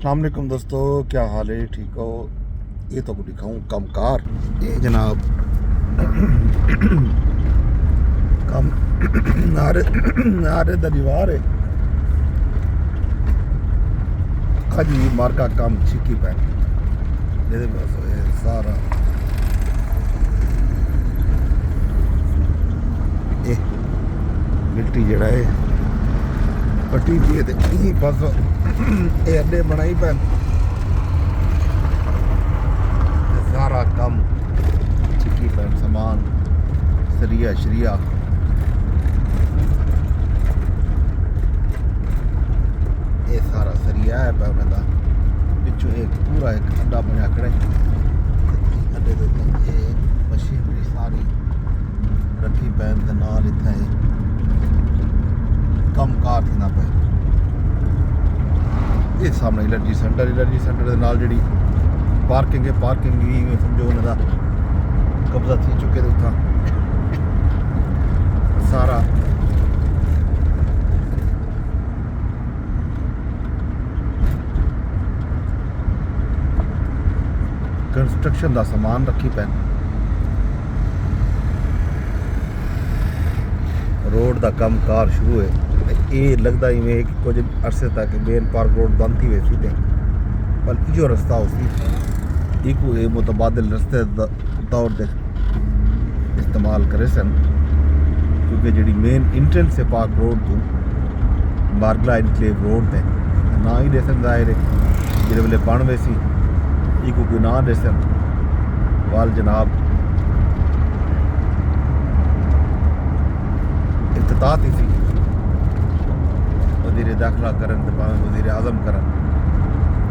अस्सलाम वालेकुम दोस्तों, क्या हाल है? ठीक हो? ये तो दिखाऊँ कमकार। ये जनाब कम नारे दरीवार है खजी मार्का कम छिकी पे ये बस ये सारा ये मिट्टी जड़ा है पट्टी दी ते ई बस ये अड्डे बनाई पे सारा कम छिकी पे सामान सरिया शरिया ये सारा सरिया है पे उन्हें पिछू एक पूरा एक अड्डा बना खड़े अड्डे दे उत्ते ये मशीनरी सारी रखी पैन दे नाल इत्थे कम कार थीना पे ये सामने एलर्जी सेंटर दे नाल जेड़ी पार्किंग भी समझो उन्हें दा कब्जा थी चुके थे उत्था सारा कंस्ट्रक्शन का सामान रखी पैन रोड का कम कार शुरू है। ये लगता इवें कि कुछ अरसे तक मेन पार्क रोड बंद थी वैसी थे पर इो रास्ता उसी एक मुतबादिल रस्ते तौर पर इस्तेमाल करे सन क्योंकि जी मेन इंट्रेंस है पार्क रोड तो बारगला इनक्लेव रोड थे ना ही देसन जाहिर है जिस वे बन वे सी कोई ना देसन वाल जनाब इफ्तिताह थी सी वज़ीर दाखिला करन तो भावें वज़ीर आज़म करन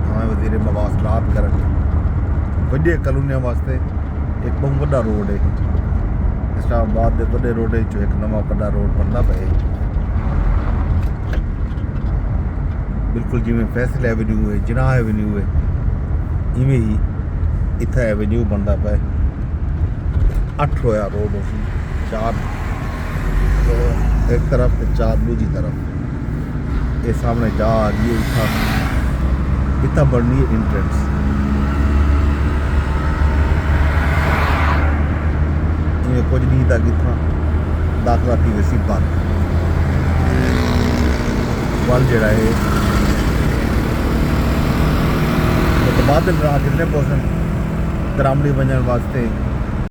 भावें वज़ीर मवासलात करन वड्डे कॉलोनियां वास्ते एक बहुत बड़ा रोड है इस्लामाबाद के बड़े रोड चो एक नवा बड़ा रोड बनता पे बिल्कुल जिमें फैसल एवेन्यू है जिनाह एवेन्यू है इवें ही इतना एवेन्यू बनता पे 8 होया रोड उसी 4 एक तरफ तो 4 दूसरी तरफ ये सामने जा आ गई इतना बढ़नी है इंट्रेंस इवें कुछ नहीं था कितना दाखिला थी वैसी बंद वल जड़ा है मुतबादिल राह कितने परसेंट दरामड़ी बनने वास्ते